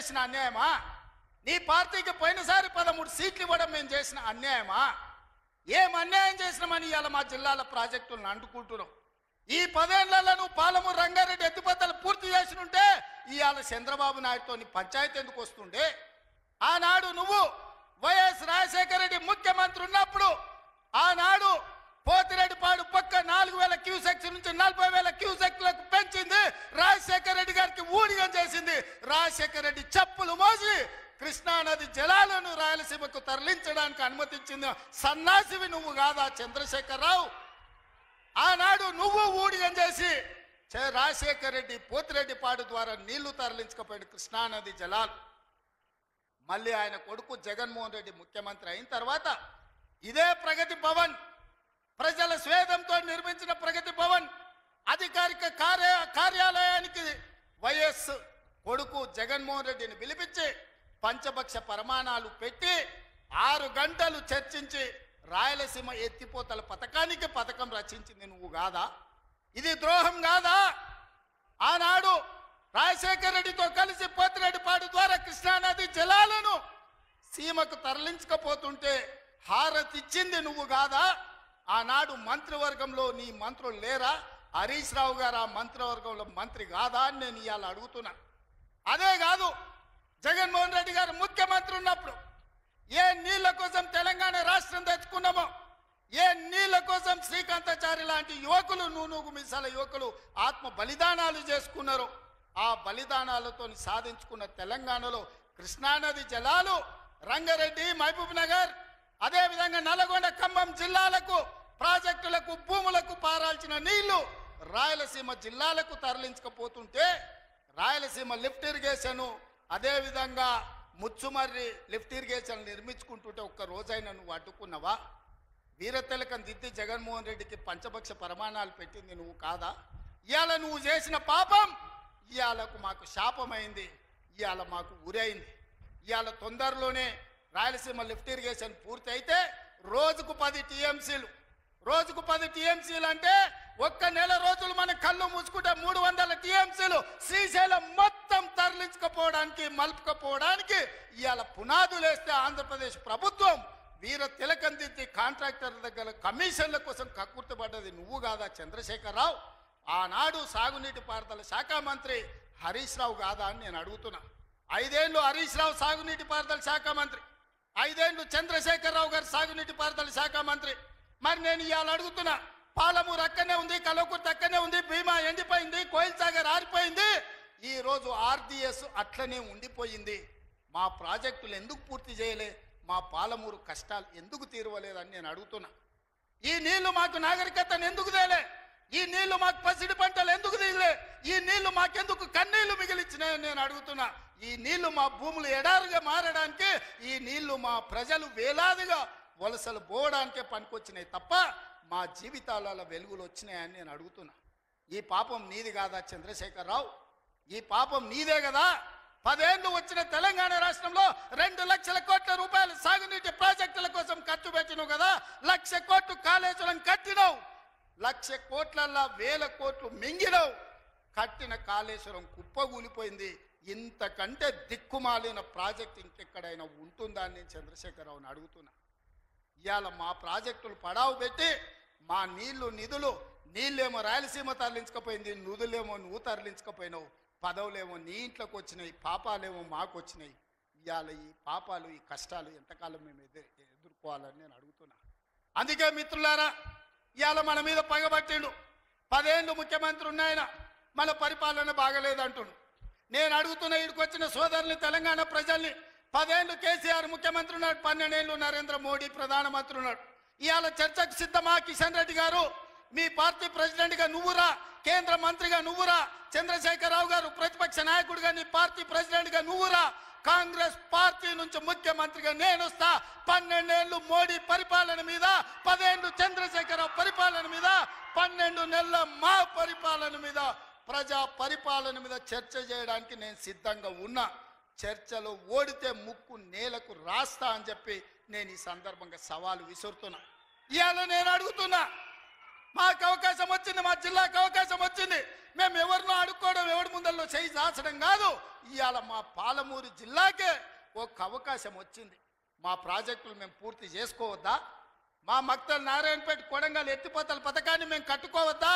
చేసిన అన్యాయమా? నీ పార్టీకి పోయినసారి 13 సీట్లు ఇవ్వడం మేము చేసిన అన్యాయమా? ఏం అన్యాయం చేసినామని ఇవాళ మా జిల్లాల ప్రాజెక్టులను అంటుకుంటున్నాం. ఈ 10 ఏళ్లలో నువ్వు పాలమూరు రంగారెడ్డి ఎత్తిపోతలు పూర్తి చేసినుంటే ఇవాళ చంద్రబాబు నాయుడుతో పంచాయతీ ఎందుకు వస్తుండే? ఆనాడు నువ్వు వైఎస్ రాజశేఖర రెడ్డి ముఖ్యమంత్రి ఉన్నప్పుడు ఆనాడు పోతిరెడ్డిపాడు పక్క 4000 క్యూసెక్స్ నుంచి 40,000 క్యూసెక్లకు పెంచింది. రాజశేఖర రెడ్డి గారికి ఊడిగం చేసింది. రాజశేఖర రెడ్డి చెప్పులు మోసి కృష్ణానది జలాలను రాయలసీమకు తరలించడానికి అనుమతించింది సన్నాసివి నువ్వు కాదా చంద్రశేఖరరావు? ఆనాడు నువ్వు ఊడిగం చేసి రాజశేఖర రెడ్డి పోతిరెడ్డిపాడు ద్వారా నీళ్లు తరలించకపోయాడు కృష్ణానది జలాలు. మళ్ళీ ఆయన కొడుకు జగన్మోహన్ రెడ్డి ముఖ్యమంత్రి అయిన తర్వాత ఇదే ప్రగతి భవన్, ప్రజల స్వేదంతో నిర్మించిన ప్రగతి భవన్ అధికారిక కార్యాలయానికి వైఎస్ కొడుకు జగన్మోహన్ రెడ్డిని పిలిపించి పంచపక్ష ప్రమాణాలు పెట్టి 6 గంటలు చర్చించి రాయలసీమ ఎత్తిపోతల పథకం రచించింది నువ్వు కాదా? ఇది ద్రోహం కాదా? ఆనాడు రాజశేఖర రెడ్డితో కలిసి పోతిరెడ్డిపాడు ద్వారా కృష్ణానది జలాలను సీమకు తరలించకపోతుంటే హారతిచ్చింది నువ్వు కాదా? ఆనాడు మంత్రివర్గంలో నీ మంత్రులు లేరా? హరీష్ రావు గారు ఆ మంత్రివర్గంలో మంత్రి కాదా అని నేను ఇవాళ అడుగుతున్నా. అదే కాదు, జగన్మోహన్ రెడ్డి గారు ముఖ్యమంత్రి ఉన్నప్పుడు ఏ నీళ్ల కోసం తెలంగాణ రాష్ట్రం తెచ్చుకున్నామో, ఏ నీళ్ల కోసం శ్రీకాంతాచారి లాంటి యువకులు, నూనూగు మిసాల యువకులు ఆత్మ బలిదానాలు చేసుకున్నారు. ఆ బలిదానాలతో సాధించుకున్న తెలంగాణలో కృష్ణానది జలాలు రంగారెడ్డి, మహబూబ్ నగర్, అదేవిధంగా నల్గొండ, ఖమ్మం జిల్లాలకు ప్రాజెక్టులకు భూములకు పారాల్సిన నీళ్లు రాయలసీమ జిల్లాలకు తరలించకపోతుంటే రాయలసీమ లిఫ్ట్ ఇరిగేషన్, అదేవిధంగా ముచ్చుమర్రి లిఫ్ట్ ఇరిగేషన్ నిర్మించుకుంటుంటే ఒక్క రోజైనా నువ్వు అడ్డుకున్నావా? వీరతిలకం దిద్ది జగన్మోహన్ రెడ్డికి పంచపక్ష ప్రమాణాలు పెట్టింది నువ్వు కాదా? ఇవాళ నువ్వు చేసిన పాపం ఇవాళకు మాకు శాపమైంది, ఇవాళ మాకు ఉరైంది. ఇవాళ తొందరలోనే రాయలసీమ లిఫ్ట్ ఇరిగేషన్ పూర్తి అయితే రోజుకు 10 టీఎంసీలు అంటే ఒక్క నెల రోజులు మన కళ్ళు మూసుకుంటే 300 టీఎంసీలు శ్రీశైలం మొత్తం తరలించకపోవడానికి, మలుపుకపోవడానికి ఇవాళ పునాదులు వేస్తే ఆంధ్రప్రదేశ్ ప్రభుత్వం వీర తిలకం దిద్ది కాంట్రాక్టర్ దగ్గర కమిషన్ల కోసం కక్కుర్తిపడ్డది నువ్వు కాదా చంద్రశేఖరరావు? ఆనాడు సాగునీటి పారుదల శాఖ మంత్రి హరీష్ రావు కాదా అని నేను అడుగుతున్నా. 5 ఏళ్ళు హరీష్ రావు సాగునీటి పారుదల శాఖ మంత్రి, 5 ఏళ్ళు చంద్రశేఖరరావు గారు సాగునీటి పారుదల శాఖ మంత్రి. మరి నేను ఇవాళ అడుగుతున్నా, పాలమూరు అక్కడనే ఉంది, కల్వకుర్తి అక్కడనే ఉంది, భీమా ఎండిపోయింది, కోయిల్ సాగర్ ఆరిపోయింది, ఈ రోజు ఆర్డీఎస్ అట్లనే ఉండిపోయింది. మా ప్రాజెక్టులు ఎందుకు పూర్తి చేయలే? మా పాలమూరు కష్టాలు ఎందుకు తీరవలేదని నేను అడుగుతున్నా. ఈ నీళ్లు మాకు నాగరికతను ఎందుకు తేలే? ఈ నీళ్లు మాకు పసిడి పంటలు ఎందుకు దిగలే? ఈ నీళ్లు మాకెందుకు కన్నీళ్లు మిగిలిచ్చినాయని నేను అడుగుతున్నా. ఈ నీళ్లు మా భూములు ఎడారుగా మారడానికి, ఈ నీళ్లు మా ప్రజలు వేలాదిగా వలసలు పోవడానికే పనికొచ్చినాయి తప్ప మా జీవితాలలో వెలుగులు వచ్చినాయని నేను అడుగుతున్నా. ఈ పాపం నీది కాదా చంద్రశేఖరరావు? ఈ పాపం నీదే కదా? 10 ఏళ్ళు వచ్చిన తెలంగాణ రాష్ట్రంలో 2 లక్షల కోట్ల రూపాయలు సాగునీటి ప్రాజెక్టుల కోసం ఖర్చు పెట్టినావు కదా. 1,00,000 కోట్లు కాళేశ్వరం కట్టినావు, 1,00,000 కోట్లల్లా 1,000 కోట్లు మింగినావు. కట్టిన కాళేశ్వరం కుప్పగూలిపోయింది. ఇంతకంటే దిక్కుమాలిన ప్రాజెక్ట్ ఇంకెక్కడైనా ఉంటుందా అని నేను చంద్రశేఖరరావుని అడుగుతున్నా. ఇవాళ మా ప్రాజెక్టులు పడావు పెట్టి మా నిధులు నీళ్ళేమో రాయలసీమ తరలించకపోయింది, నిధులేమో నువ్వు తరలించకపోయినావు, పదవులేమో నీ ఇంట్లోకి వచ్చినాయి, పాపాలేమో మాకు వచ్చినాయి. ఇవాళ ఈ పాపాలు, ఈ కష్టాలు ఎంతకాలం మేము ఎదుర్కోవాలని నేను అడుగుతున్నా. అందుకే మిత్రులారా, ఇవాళ మన మీద పగబట్టిండు. 10 ఏళ్ళు ముఖ్యమంత్రి ఉన్నాయన, మన పరిపాలన బాగలేదంటుండు. నేను అడుగుతున్న ఇక్కడికి వచ్చిన సోదరుని, తెలంగాణ ప్రజల్ని, 10 ఏళ్ళు కేసీఆర్ ముఖ్యమంత్రి ఉన్నాడు, 12 ఏళ్ళు నరేంద్ర మోడీ ప్రధానమంత్రి ఉన్నాడు. ఇవాళ చర్చకు సిద్ధమా? కిషన్ రెడ్డి గారు మీ పార్టీ ప్రెసిడెంట్గా నువ్వురా, కేంద్ర మంత్రిగా నువ్వురా, చంద్రశేఖరరావు గారు ప్రతిపక్ష నాయకుడిగా నీ పార్టీ ప్రెసిడెంట్గా నువ్వురా, కాంగ్రెస్ పార్టీ నుంచి ముఖ్యమంత్రిగా నేను వస్తా. 12 ఏళ్ళు మోడీ పరిపాలన మీద, 10 ఏళ్ళు చంద్రశేఖరరావు పరిపాలన మీద, 12 నెలల మా పరిపాలన మీద, ప్రజా పరిపాలన మీద చర్చ చేయడానికి నేను సిద్ధంగా ఉన్నా. చర్చలో ఓడితే ముక్కు నేలకు రాస్తా అని చెప్పి నేను ఈ సందర్భంగా సవాలు విసురుతున్నా. ఇవాళ నేను అడుగుతున్నా, మాకు అవకాశం వచ్చింది, మా జిల్లాకు అవకాశం వచ్చింది. మేము ఎవరినో అడుక్కోవడం, ఎవరి ముందల్లో చేయి దాచడం కాదు. ఇవాళ మా పాలమూరు జిల్లాకే ఒక అవకాశం వచ్చింది. మా ప్రాజెక్టులు మేము పూర్తి చేసుకోవద్దా? మా మక్తల్ నారాయణపేట కొడంగల్ ఎత్తిపోతల పథకాన్ని మేము కట్టుకోవద్దా?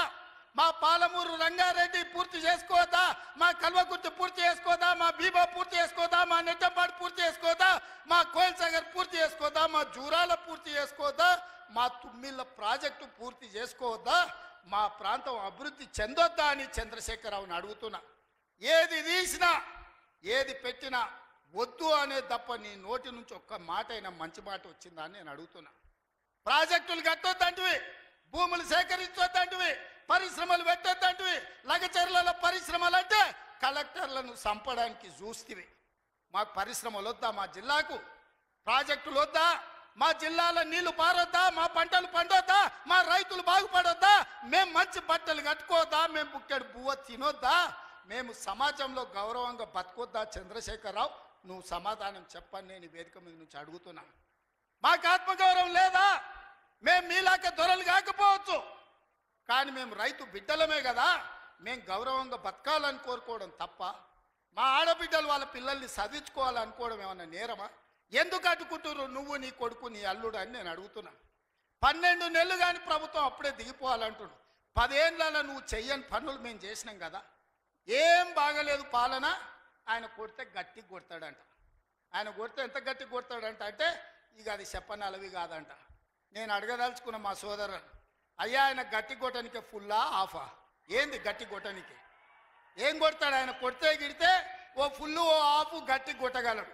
మా పాలమూరు రంగారెడ్డి పూర్తి చేసుకోవద్దా? మా కల్వకుర్తి పూర్తి చేసుకోవద్దా? మా బీబా పూర్తి చేసుకోవద్దా? మా నెట్టంపాడు పూర్తి చేసుకోవద్దా? మా కోయిల్ సాగర్ పూర్తి చేసుకోవద్దా? మా జూరాల పూర్తి చేసుకోవద్దా? మా తుమ్మిళ్ళ ప్రాజెక్టు పూర్తి చేసుకోవద్దా? మా ప్రాంతం అభివృద్ధి చెందొద్దా అని చంద్రశేఖరరావుని అడుగుతున్నా. ఏది తీసినా ఏది పెట్టినా వద్దు అనే తప్ప నీ నోటి నుంచి ఒక్క మాట అయినా మంచి మాట వచ్చిందా అని నేను అడుగుతున్నా. ప్రాజెక్టులు కట్టొద్దంటివి, భూములు సేకరించొద్దంటివి, పరిశ్రమలు పెట్టొద్దంటివి. లగచర్లలో పరిశ్రమలు అంటే కలెక్టర్లను చంపడానికి చూస్తేవి. మాకు పరిశ్రమలు వద్దా? మా జిల్లాకు ప్రాజెక్టులు వద్దా? మా జిల్లాలో నీళ్లు పారొద్దా? మా పంటలు పండొద్దా? మా రైతులు బాగుపడొద్దా? మేము మంచి బట్టలు కట్టుకోవద్దా? మేము బుక్కెడు బువ్వ తినొద్దా? మేము సమాజంలో గౌరవంగా బతకొద్దా? చంద్రశేఖరరావు, నువ్వు సమాధానం చెప్పని నేను వేదిక మీద నుంచి అడుగుతున్నా. మాకు ఆత్మగౌరవం లేదా? మేము మీలాక దొరలు కాకపోవచ్చు, కానీ మేము రైతు బిడ్డలమే కదా. మేము గౌరవంగా బతకాలని కోరుకోవడం తప్ప మా ఆడబిడ్డలు వాళ్ళ పిల్లల్ని చదివించుకోవాలనుకోవడం ఏమన్నా నేరమా? ఎందుకు అడ్డుకుంటున్నారు నువ్వు, నీ కొడుకు, నీ అల్లుడు అని నేను అడుగుతున్నా. 12 నెలలు కానీ ప్రభుత్వం అప్పుడే దిగిపోవాలంటున్నాడు. 10 ఏళ్ళలో నువ్వు చెయ్యని పనులు మేము చేసినాం కదా. ఏం బాగలేదు పాలన. ఆయన కొడితే గట్టి కొడతాడంట. ఆయన కొడితే ఎంత గట్టి కొడతాడంట అంటే ఇక అది చెప్పనలవి కాదంట. నేను అడగదలుచుకున్న మా సోదరుడు, అయ్యా ఆయన గట్టి కొట్టడానికి ఫుల్లా ఆఫా? ఏంది గట్టి కొట్టడానికి? ఏం కొడతాడు ఆయన? కొడితే గిడితే ఓ ఫుల్ ఓ ఆఫ్ గట్టి కొట్టగలడు.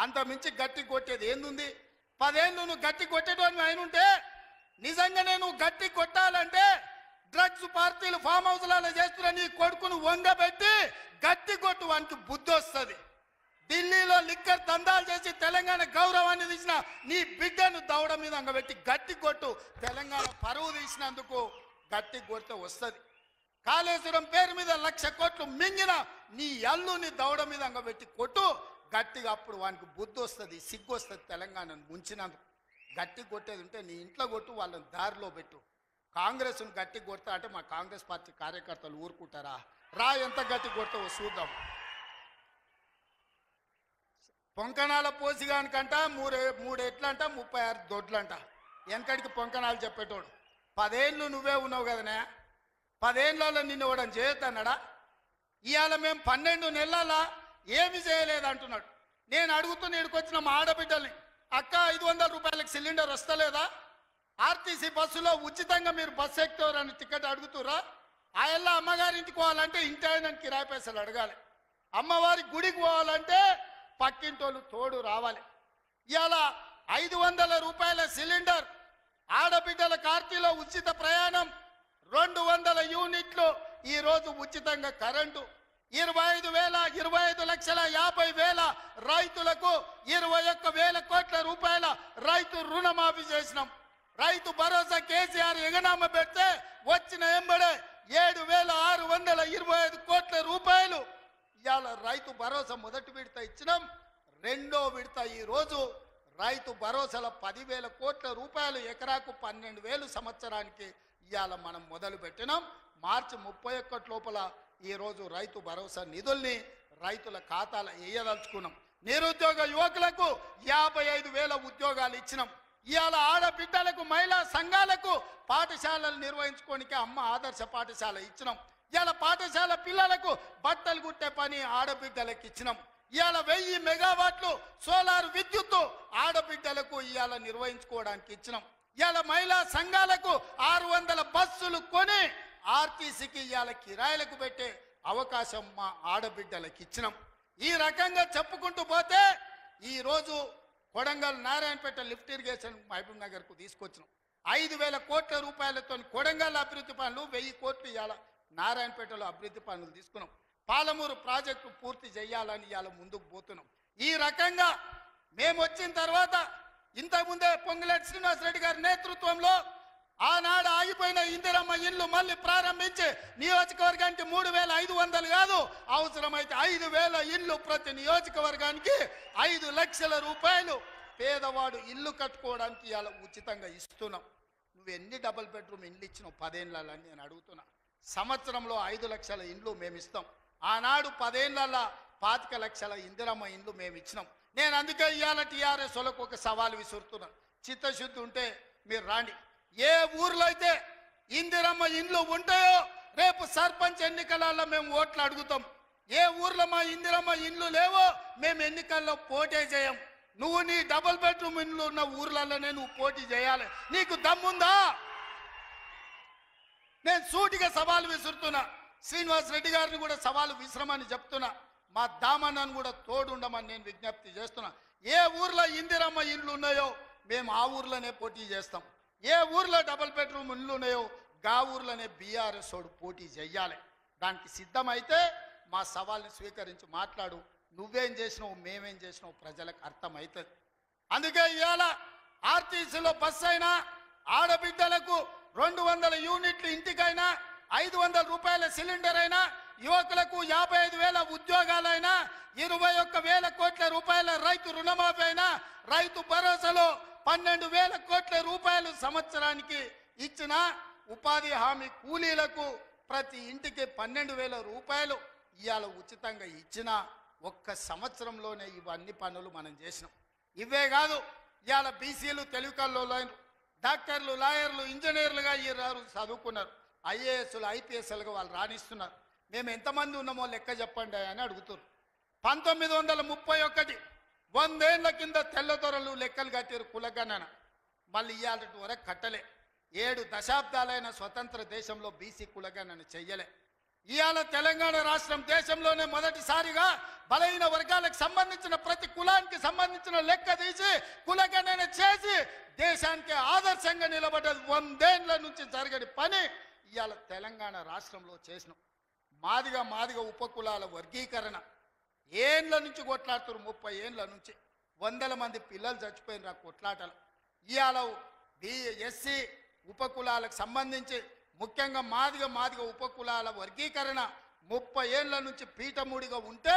అంత మించి గట్టి కొట్టేది ఏందుంది? 10 ఏళ్ళు నువ్వు గట్టి కొట్టేటోని ఆయన ఉంటే, నిజంగానే నువ్వు గట్టి కొట్టాలంటే డ్రగ్స్ పార్టీలు ఫామ్ హౌస్లలో చేస్తున్న నీ కొడుకును వంగబెట్టి గట్టి కొట్టు, వానికి బుద్ధి వస్తుంది. ఢిల్లీలో లిక్కర్ దందాలు చేసి తెలంగాణ గౌరవాన్ని తీసిన నీ బిడ్డను దౌడ మీద అంగబెట్టి గట్టి కొట్టు. తెలంగాణ పరువు తీసినందుకు గట్టి కొడితే వస్తుంది. కాళేశ్వరం పేరు మీద 1,00,000 కోట్లు మింగిన నీ అల్లుని దౌడ మీద అంగబెట్టి కొట్టు గట్టిగా. అప్పుడు వానికి బుద్ధి వస్తుంది, సిగ్గు వస్తుంది. తెలంగాణను ముంచినందుకు గట్టి కొట్టేది ఉంటే నీ ఇంట్లో కొట్టు, వాళ్ళని దారిలో పెట్టు. కాంగ్రెస్ను గట్టి కొడతా అంటే మా కాంగ్రెస్ పార్టీ కార్యకర్తలు ఊరుకుంటారా? రా, ఎంత గట్టి కొడతావో చూద్దాం. పొంకణాల పోసిగానికంట 3 ఎట్లంట 36 దొడ్లంట. వెనకడికి పొంకణాలు చెప్పేటోడు. 10 ఏళ్ళు నువ్వే ఉన్నావు కదనే. 10 ఏళ్ళలో నిన్ను ఇవ్వడం చేయొద్దన్నాడా? ఇవాళ మేము 12 నెలల ఏమి చేయలేదు అంటున్నాడు. నేను అడుగుతున్న ఇక్కడికొచ్చిన మా ఆడబిడ్డల్ని, అక్క 500 రూపాయలకు సిలిండర్ వస్తలేదా? ఆర్టీసీ బస్సులో ఉచితంగా మీరు బస్సు ఎక్కుతారని టికెట్ అడుగుతురా? ఆ ఎల్ల అమ్మగారింటికి పోవాలంటే ఇంటి ఆయన కిరాయి పైసలు అడగాలి. అమ్మవారి గుడికి పోవాలంటే పక్కింటోళ్ళు తోడు రావాలి. ఇవాళ 500 రూపాయల సిలిండర్, ఆడబిడ్డల కార్తీలో ఉచిత ప్రయాణం, 200 యూనిట్లు ఈరోజు ఉచితంగా కరెంటు, 25,50,000 రైతులకు 21,000 కోట్ల రూపాయల రైతు రుణమాఫీ చేసినాం. రైతు భరోసా కేసీఆర్ ఎగనామ పెడితే వచ్చిన ఎంబడే 7,625 కోట్ల రూపాయలు ఇవాళ రైతు భరోసా మొదటి విడత ఇచ్చినాం. రెండో విడత ఈరోజు రైతు భరోసాల 10,000 కోట్ల రూపాయలు, ఎకరాకు 12,000 సంవత్సరానికి ఇవాళ మనం మొదలు పెట్టినాం. మార్చి 31 లోపల ఈరోజు రైతు భరోసా నిధుల్ని రైతుల ఖాతాలో వేయదలుచుకున్నాం. నిరుద్యోగ యువకులకు 55,000 ఉద్యోగాలు ఇచ్చినాం. ఇవాళ ఆడబిడ్డలకు, మహిళా సంఘాలకు పాఠశాలలు నిర్వహించుకోనికి అమ్మ ఆదర్శ పాఠశాల ఇచ్చినాం. ఇవాళ పాఠశాల పిల్లలకు బట్టలు కుట్టే పని ఆడబిడ్డలకు ఇచ్చినాం. ఇవాళ 1000 మెగావాట్లు సోలార్ విద్యుత్తు ఆడబిడ్డలకు ఇవాళ నిర్వహించుకోవడానికి ఇచ్చినాం. ఇవాళ మహిళా సంఘాలకు 600 బస్సులు కొని ఆర్టీసీకి ఇవాళ కిరాయిలకు పెట్టే అవకాశం మా ఆడబిడ్డలకు ఇచ్చినాం. ఈ రకంగా చెప్పుకుంటూ పోతే ఈరోజు కొడంగల్ నారాయణపేట లిఫ్ట్ ఇరిగేషన్ మహబూబ్ నగర్కు తీసుకొచ్చినాం. 5,000 కోట్ల రూపాయలతో కొడంగల్ అభివృద్ధి పనులు, 1000 కోట్లు ఇవాళ నారాయణపేటలో అభివృద్ధి పనులు తీసుకున్నాం. పాలమూరు ప్రాజెక్టు పూర్తి చేయాలని ఇవాళ ముందుకు పోతున్నాం. ఈ రకంగా మేము వచ్చిన తర్వాత ఇంతకుముందే పొంగులేటి శ్రీనివాసరెడ్డి గారి నేతృత్వంలో ఆనాడు ఆగిపోయిన ఇందిరమ్మ ఇల్లు మళ్ళీ ప్రారంభించి నియోజకవర్గానికి 3,500 కాదు, అవసరమైతే 5,000 ఇల్లు ప్రతి నియోజకవర్గానికి 5 లక్షల రూపాయలు పేదవాడు ఇల్లు కట్టుకోవడానికి ఇవాళ ఉచితంగా ఇస్తున్నాం. నువ్వు ఎన్ని డబుల్ బెడ్రూమ్ ఇండ్లు ఇచ్చినావు 10 ఏళ్ళని నేను అడుగుతున్నా. సంవత్సరంలో 5 లక్షల ఇండ్లు మేము ఇస్తాం. ఆనాడు 10 ఏళ్ళ 25 లక్షల ఇందిరమ్మ ఇండ్లు మేము ఇచ్చినాం. నేను అందుకే ఇవాళ టీఆర్ఎస్ వాళ్ళకు ఒక సవాల్ విసురుతున్నా. చిత్తశుద్ధి ఉంటే మీరు రాండి. ఏ ఊర్లో అయితే ఇందిరమ్మ ఇండ్లు ఉంటాయో రేపు సర్పంచ్ ఎన్నికలలో మేము ఓట్లు అడుగుతాం. ఏ ఊర్లో మా ఇందిరమ్మ ఇండ్లు లేవో మేము ఎన్నికల్లో పోటీ చేయం. నువ్వు నీ డబుల్ బెడ్రూమ్ ఇండ్లు ఉన్న ఊర్లలోనే నువ్వు పోటీ చేయాలి. నీకు దమ్ముందా? నేను సూటిగా సవాలు విసురుతున్నా. శ్రీనివాస్ రెడ్డి గారిని కూడా సవాలు విసరమని చెప్తున్నా. మా దామన్నను కూడా తోడుండమని నేను విజ్ఞప్తి చేస్తున్నా. ఏ ఊర్లో ఇందిరమ్మ ఇండ్లు ఉన్నాయో మేము ఆ ఊర్లోనే పోటీ చేస్తాం. ఏ ఊర్లో డబుల్ బెడ్రూమ్ ఇండ్లు ఉన్నాయో గా ఊర్లోనే బీఆర్ఎస్ వాడు పోటీ చెయ్యాలి. దానికి సిద్ధమైతే మా సవాల్ని స్వీకరించి మాట్లాడు. నువ్వేం చేసినావు, మేమేం చేసినావు ప్రజలకు అర్థమవుతుంది. అందుకే ఇవాళ ఆర్టీసీలో బస్సు అయినా, ఆడబిడ్డలకు 200 యూనిట్లు ఇంటికైనా, 500 రూపాయల సిలిండర్ అయినా, యువకులకు 55,000 ఉద్యోగాలైనా, 21,000 కోట్ల రూపాయల రైతు రుణమాఫీ అయినా, రైతు భరోసాలో 12,000 కోట్ల రూపాయలు సంవత్సరానికి ఇచ్చిన, ఉపాధి హామీ కూలీలకు ప్రతి ఇంటికి 12,000 రూపాయలు ఇవాళ ఉచితంగా ఇచ్చిన ఒక్క సంవత్సరంలోనే ఇవన్నీ పనులు మనం చేసినాం. ఇవే కాదు, ఇవాళ బీసీలు తెలుగులో డాక్టర్లు, లాయర్లు, ఇంజనీర్లుగా ఈ చదువుకున్నారు. ఐఏఎస్లు, ఐపీఎస్లుగా వాళ్ళు రాణిస్తున్నారు. మేము ఎంతమంది ఉన్నామో లెక్క చెప్పండి అని అడుగుతున్నారు. 1931 100 ఏళ్ల కింద తెల్లదొరలు లెక్కలు కట్టారు కులగణన. మళ్ళీ ఇవాళ వరకు కట్టలే. 7 దశాబ్దాలైన స్వతంత్ర దేశంలో బీసీ కులగణన చెయ్యలే. ఇవాళ తెలంగాణ రాష్ట్రం దేశంలోనే మొదటిసారిగా బలహీన వర్గాలకు సంబంధించిన ప్రతి కులానికి సంబంధించిన లెక్క తీసి కులగణన చేసి దేశానికి ఆదర్శంగా నిలబడ్డది. 100 ఏళ్ల నుంచి జరగని పని ఇవాళ తెలంగాణ రాష్ట్రంలో చేసినాం. మాదిగ ఉపకులాల వర్గీకరణ ఏండ్ల నుంచి కొట్లాడుతున్నారు. 30 ఏళ్ళ నుంచి 100 మంది పిల్లలు చచ్చిపోయిన ఆ కొట్లాటలు. ఇవాళ ఎస్సీ ఉపకులాలకు సంబంధించి ముఖ్యంగా మాదిగ ఉపకులాల వర్గీకరణ 30 ఏళ్ళ నుంచి పీఠముడిగా ఉంటే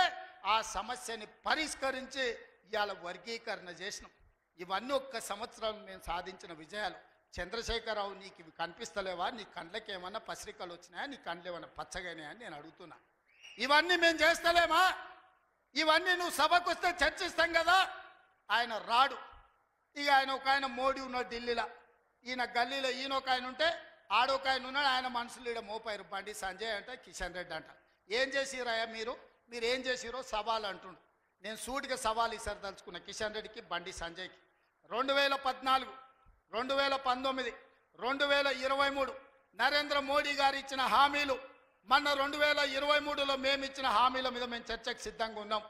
ఆ సమస్యని పరిష్కరించి ఇవాళ వర్గీకరణ చేసినాం. ఇవన్నీ ఒక్క సంవత్సరం మేము సాధించిన విజయాలు. చంద్రశేఖరరావు, నీకు ఇవి కనిపిస్తలేవా? నీ కండ్లకి ఏమన్నా పసిరికలు వచ్చినాయా? నీ కండ్లు ఏమన్నా పచ్చగానే అని నేను అడుగుతున్నా. ఇవన్నీ మేము చేస్తలేమా? ఇవన్నీ నువ్వు సభకు వస్తే చర్చిస్తాం కదా. ఆయన రాడు. ఇక ఆయన మోడీ ఉన్నాడు ఢిల్లీలో, ఈయన గల్లీలో ఈయన ఒక ఆయన ఉంటే ఆడొక ఆయన ఉన్నాడు. ఆయన మనుషులు ఈడ మోపారు. బండి సంజయ్ అంట, కిషన్ రెడ్డి అంట. ఏం చేసిరాయా మీరు ఏం చేసిరో సవాల్ అంటుండు. నేను సూటిగా సవాల్ ఇసారి తలుచుకున్నా కిషన్ రెడ్డికి, బండి సంజయ్కి. 2014, 2019, 2023 నరేంద్ర మోడీ గారు ఇచ్చిన హామీలు, మొన్న 2023లో మేము ఇచ్చిన హామీల మీద మేము చర్చకు సిద్ధంగా ఉన్నాం.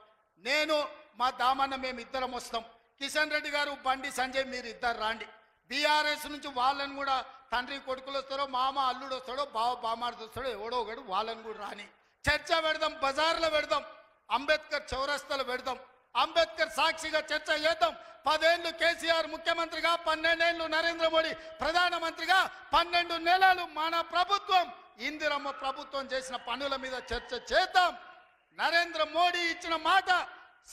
నేను మా దామన్న మేము ఇద్దరం వస్తాం. కిషన్ రెడ్డి గారు, బండి సంజయ్ మీరు ఇద్దరు రాండి. బీఆర్ఎస్ నుంచి వాళ్ళని కూడా తండ్రి కొడుకులు వస్తారో, మామ అల్లుడు వస్తాడో, బావ బామార్ది వస్తాడో, ఎవడో ఒకడు వాళ్ళని కూడా రాని. చర్చ పెడదాం, బజార్లో పెడదాం, అంబేద్కర్ చౌరస్తాలో పెడదాం. అంబేద్కర్ సాక్షిగా చర్చ చేద్దాం. 10 ఏళ్ళు కేసీఆర్ ముఖ్యమంత్రిగా, 12 ఏళ్ళు నరేంద్ర మోడీ ప్రధానమంత్రిగా, 12 నెలలు మన ప్రభుత్వం ఇందిరమ్మ ప్రభుత్వం చేసిన పనుల మీద చర్చ చేద్దాం. నరేంద్ర మోడీ ఇచ్చిన మాట,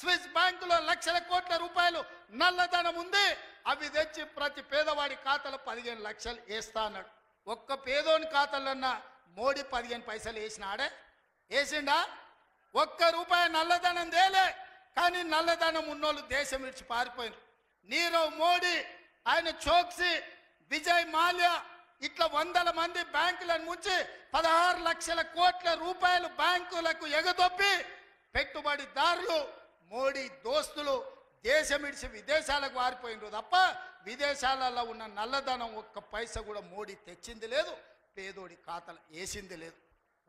స్విస్ బ్యాంకులో లక్షల కోట్ల రూపాయలు నల్లధనం ఉంది, అవి తెచ్చి ప్రతి పేదవాడి ఖాతాలో 15 లక్షలు వేస్తా అన్నాడు. ఒక్క పేదోని ఖాతాలన్నా మోడీ 15 పైసలు వేసినాడే? వేసిండా? ఒక్క రూపాయి నల్లధనం తేలే. కానీ నల్లధనం ఉన్నోళ్ళు దేశం విడిచి పారిపోయినారు. నీరవ్ మోడీ, ఆయన చోక్సీ, విజయ్ మాల్యా ఇట్లా 100 మంది బ్యాంకులను ముంచి 16 లక్షల కోట్ల రూపాయలు బ్యాంకులకు ఎగదొప్పి పెట్టుబడిదారులు, మోడీ దోస్తులు దేశం విడిచి విదేశాలకు వారిపోయినారు తప్ప విదేశాలలో ఉన్న నల్లధనం ఒక్క పైసా కూడా మోడీ తెచ్చింది లేదు, పేదోడి ఖాతాలు వేసింది లేదు.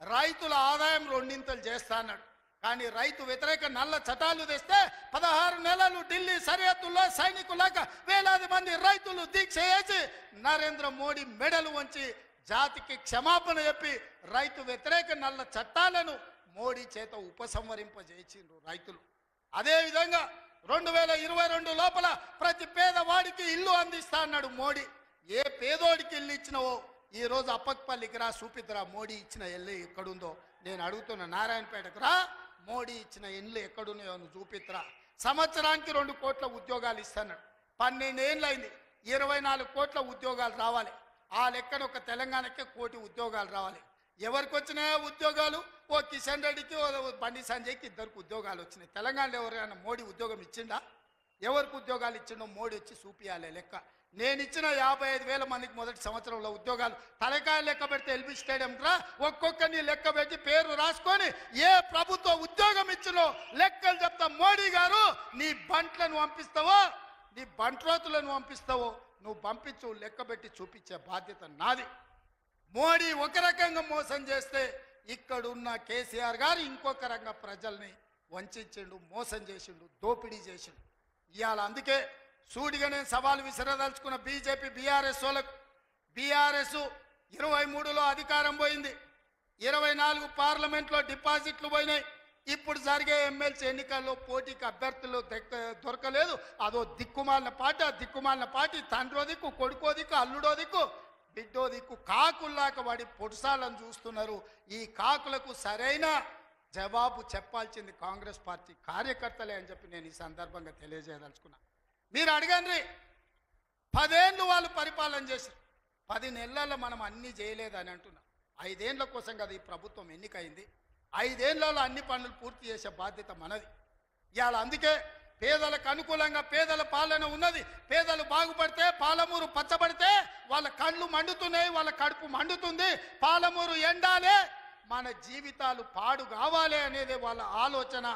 రైతుల ఆదాయం 2 చేస్తా అన్నాడు. కానీ రైతు వ్యతిరేక నల్ల చట్టాలు తెస్తే 16 నెలలు ఢిల్లీ సరిహద్దుల్లో సైనికులాగా వేలాది మంది రైతులు దీక్ష చేసి నరేంద్ర మోడీ మెడలు వంచి జాతికి క్షమాపణ చెప్పి రైతు వ్యతిరేక నల్ల చట్టాలను మోడీ చేత ఉపసంహరింపజేసిండ్రు రైతులు. అదేవిధంగా 2022 లోపల ప్రతి పేదవాడికి ఇల్లు అందిస్తా అన్నాడు మోడీ. ఏ పేదోడికి ఇల్లు ఇచ్చినవో ఈరోజు అప్పక్పల్లికి రా, చూపిద్దురా మోడీ ఇచ్చిన ఇల్లు ఎక్కడుందో. నేను అడుగుతున్నా, నారాయణపేటకు రా, మోడీ ఇచ్చిన ఇల్లు ఎక్కడున్నాయో నువ్వు చూపిద్దురా. సంవత్సరానికి 2 కోట్ల ఉద్యోగాలు ఇస్తాడు. 12 ఏళ్ళు అయింది, 24 కోట్ల ఉద్యోగాలు రావాలి. ఆ లెక్కన ఒక తెలంగాణకే 1 కోటి ఉద్యోగాలు రావాలి. ఎవరికి వచ్చినాయా ఉద్యోగాలు? ఓ కిషన్ రెడ్డికి, ఓ బండి సంజయ్కి 2 ఉద్యోగాలు వచ్చినాయి. తెలంగాణలో ఎవరైనా మోడీ ఉద్యోగం ఇచ్చిండా? ఎవరికి ఉద్యోగాలు ఇచ్చిండో మోడీ వచ్చి చూపియాలి లెక్క. నేను ఇచ్చిన 55,000 మందికి మొదటి సంవత్సరంలో ఉద్యోగాలు తలకాయ లెక్క పెడితే ఎల్బీ స్టేడియం రా ఒక్కొక్కరిని లెక్క పెట్టి పేరు రాసుకొని ఏ ప్రభుత్వ ఉద్యోగం ఇచ్చినో లెక్కలు చెప్తా. మోడీ గారు నీ బంట్లను పంపిస్తావో, నీ బంట్రోతులను పంపిస్తావో నువ్వు పంపించు, లెక్క పెట్టి చూపించే బాధ్యత నాది. మోడీ ఒక రకంగా మోసం చేస్తే ఇక్కడున్న కేసీఆర్ గారు ఇంకొక రకంగా ప్రజల్ని వంచిండు, మోసం చేసిండు, దోపిడీ చేసిండు. ఇవాళ అందుకే సూటిగా నేను సవాలు విసిరదలుచుకున్న బీజేపీ బీఆర్ఎస్ వాళ్ళకు. బీఆర్ఎస్ 23లో అధికారం పోయింది, 24 పార్లమెంట్లో డిపాజిట్లు పోయినాయి. ఇప్పుడు జరిగే ఎమ్మెల్సీ ఎన్నికల్లో పోటీకి అభ్యర్థులు దొరకలేదు. అదో దిక్కుమాలిన పార్టీ తండ్రో దిక్కు, కొడుకో దిక్కు, అల్లుడో దిక్కు, బిడ్డో దిక్కు కాకుల్లాక వాడి పొడుసాలను చూస్తున్నారు. ఈ కాకులకు సరైన జవాబు చెప్పాల్సింది కాంగ్రెస్ పార్టీ కార్యకర్తలే అని చెప్పి నేను ఈ సందర్భంగా తెలియజేయదలుచుకున్నా. మీరు అడగండి, 10 ఏళ్ళు వాళ్ళు పరిపాలన చేశారు, 10 నెలల్లో మనం అన్నీ చేయలేదని అంటున్నాం. 5 ఏళ్ల కోసం కదా ఈ ప్రభుత్వం ఎన్నికైంది. 5 ఏళ్లలో అన్ని పనులు పూర్తి చేసే బాధ్యత మనది. ఇవాళ అందుకే పేదలకు అనుకూలంగా పేదల పాలన ఉన్నది. పేదలు బాగుపడితే, పాలమూరు పచ్చబడితే వాళ్ళ కళ్ళు మండుతున్నాయి, వాళ్ళ కడుపు మండుతుంది. పాలమూరు ఎండాలే, మన జీవితాలు పాడు కావాలి అనేది వాళ్ళ ఆలోచన.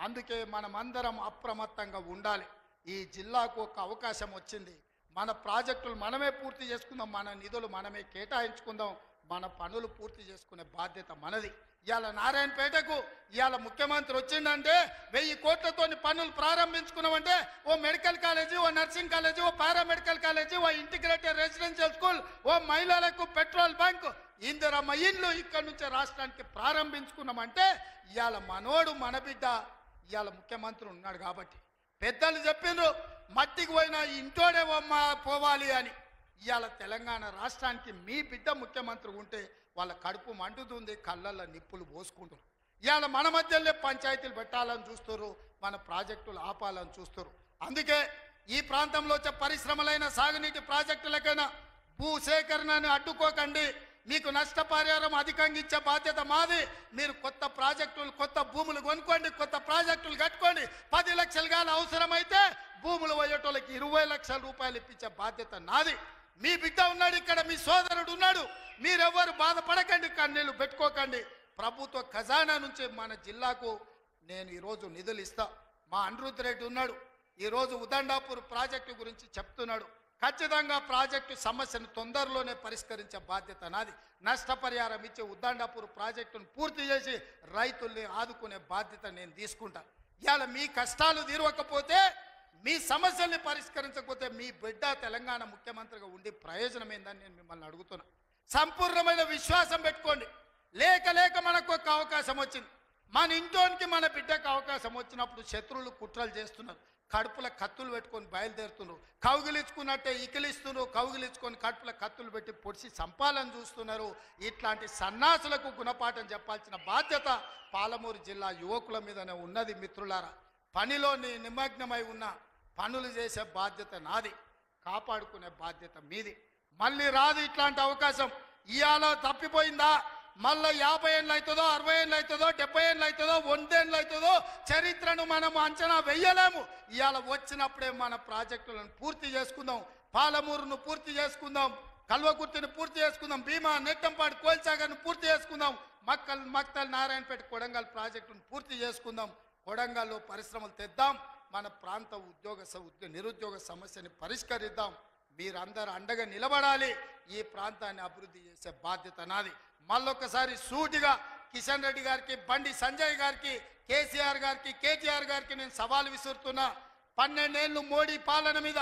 అందుకే మనమందరం అప్రమత్తంగా ఉండాలి. ఈ జిల్లాకు ఒక అవకాశం వచ్చింది, మన ప్రాజెక్టులు మనమే పూర్తి చేసుకుందాం, మన నిధులు మనమే కేటాయించుకుందాం, మన పనులు పూర్తి చేసుకునే బాధ్యత మనది. ఇవాళ నారాయణపేటకు ఇవాళ ముఖ్యమంత్రి వచ్చిందంటే 1000 కోట్లతో పనులు ప్రారంభించుకున్నామంటే ఓ మెడికల్ కాలేజీ, ఓ నర్సింగ్ కాలేజీ, ఓ పారామెడికల్ కాలేజీ, ఓ ఇంటిగ్రేటెడ్ రెసిడెన్షియల్ స్కూల్, ఓ మహిళలకు పెట్రోల్ బంక్, ఇందిరమ్మ ఇండ్లు ఇక్కడ నుంచి రాష్ట్రానికి ప్రారంభించుకున్నామంటే ఇవాళ మనోడు మన బిడ్డ ఇవాళ ముఖ్యమంత్రి ఉన్నాడు కాబట్టి. పెద్దలు చెప్పిండ్రు మట్టికి పోయినా ఇంటోడే పోవాలి అని. ఇవాళ తెలంగాణ రాష్ట్రానికి మీ బిడ్డ ముఖ్యమంత్రి ఉంటే వాళ్ళ కడుపు మండుతుంది, కళ్ళల్లో నిప్పులు పోసుకుంటారు. ఇవాళ మన మధ్యలో పంచాయతీలు పెట్టాలని చూస్తారు, మన ప్రాజెక్టులు ఆపాలని చూస్తారు. అందుకే ఈ ప్రాంతంలో వచ్చే పరిశ్రమలైన సాగునీటి ప్రాజెక్టులకైనా భూసేకరణను అడ్డుకోకండి. మీకు నష్టపరిహారం అధికంగా ఇచ్చే బాధ్యత మాది. మీరు కొత్త ప్రాజెక్టులు, కొత్త భూములు కొనుక్కోండి, కొత్త ప్రాజెక్టులు కట్టుకోండి. 10 లక్షలు కానీ అవసరమైతే భూములు పోయేటోళ్ళకి 20 లక్షల రూపాయలు ఇప్పించే బాధ్యత నాది. మీ బిడ్డ ఉన్నాడు ఇక్కడ, మీ సోదరుడు ఉన్నాడు. మీరెవ్వరు బాధపడకండి, కన్నీళ్లు పెట్టుకోకండి. ప్రభుత్వ ఖజానా నుంచి మన జిల్లాకు నేను ఈరోజు నిధులు ఇస్తా. మా అనిరుద్ధ్ రెడ్డి ఉన్నాడు, ఈరోజు ఉదండాపూర్ ప్రాజెక్టు గురించి చెప్తున్నాడు. ఖచ్చితంగా ప్రాజెక్టు సమస్యను తొందరలోనే పరిష్కరించే బాధ్యత నాది. నష్టపరిహారం ఇచ్చే ఉదండాపూర్ ప్రాజెక్టును పూర్తి చేసి రైతుల్ని ఆదుకునే బాధ్యత నేను తీసుకుంటా. ఇవాళ మీ కష్టాలు తీరవకపోతే, మీ సమస్యల్ని పరిష్కరించకపోతే మీ బిడ్డ తెలంగాణ ముఖ్యమంత్రిగా ఉండి ప్రయోజనం ఏందని నేను మిమ్మల్ని అడుగుతున్నా. సంపూర్ణమైన విశ్వాసం పెట్టుకోండి. లేక మనకు ఒక అవకాశం వచ్చింది. మన ఇంట్లోనికి మన బిడ్డకు అవకాశం వచ్చినప్పుడు శత్రువులు కుట్రలు చేస్తున్నారు, కడుపుల కత్తులు పెట్టుకొని బయలుదేరుతున్నారు, కౌగిలించుకున్నట్టే ఇకిలిస్తున్నారు, కౌగిలించుకొని కడుపుల కత్తులు పెట్టి పొడిచి చంపాలని చూస్తున్నారు. ఇట్లాంటి సన్నాసులకు గుణపాఠం చెప్పాల్సిన బాధ్యత పాలమూరు జిల్లా యువకుల మీదనే ఉన్నది. మిత్రులారా, పనిలో నిమగ్నమై ఉన్న పనులు చేసే బాధ్యత నాది, కాపాడుకునే బాధ్యత మీది. మళ్ళీ రాదు ఇట్లాంటి అవకాశం. ఇవాళ తప్పిపోయిందా మళ్ళీ 50 ఏళ్ళు అవుతుందో, 60 ఏళ్ళు అవుతుందో, 70 ఏళ్ళు అవుతుందో, 100 ఏళ్ళు అవుతుందో చరిత్రను మనం అంచనా వెయ్యలేము. ఇవాళ వచ్చినప్పుడే మన ప్రాజెక్టులను పూర్తి చేసుకుందాం, పాలమూరును పూర్తి చేసుకుందాం, కల్వకుర్తిని పూర్తి చేసుకుందాం, భీమా, నెట్టంపాడు, కోల్సాగర్ను పూర్తి చేసుకుందాం, మక్తల్, నారాయణపేట, కొడంగల్ ప్రాజెక్టును పూర్తి చేసుకుందాం. కొడంగల్లో పరిశ్రమలు తెద్దాం, మన ప్రాంత నిరుద్యోగ సమస్యని పరిష్కరిద్దాం. మీరందరూ అండగా నిలబడాలి. ఈ ప్రాంతాన్ని అభివృద్ధి చేసే బాధ్యత నాది. మళ్ళొకసారి సూటిగా కిషన్ రెడ్డి గారికి, బండి సంజయ్ గారికి, కేసీఆర్ గారికి, కేటీఆర్ గారికి నేను సవాల్ విసురుతున్నా. 12 ఏళ్ళు మోడీ పాలన మీద,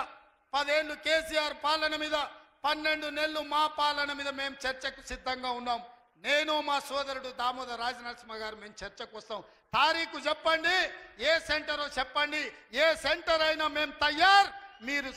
10 ఏళ్ళు కేసీఆర్ పాలన మీద, 12 నెలలు మా పాలన మీద మేము చర్చకు సిద్ధంగా ఉన్నాం. నేను మా సోదరుడు దామోదర్ రాజనరసింహ గారు మేము చర్చకు వస్తాం. తారీఖు చెప్పండి, ఏ సెంటరో చెప్పండి, ఏ సెంటర్ అయినా మేము తయారు. మీరు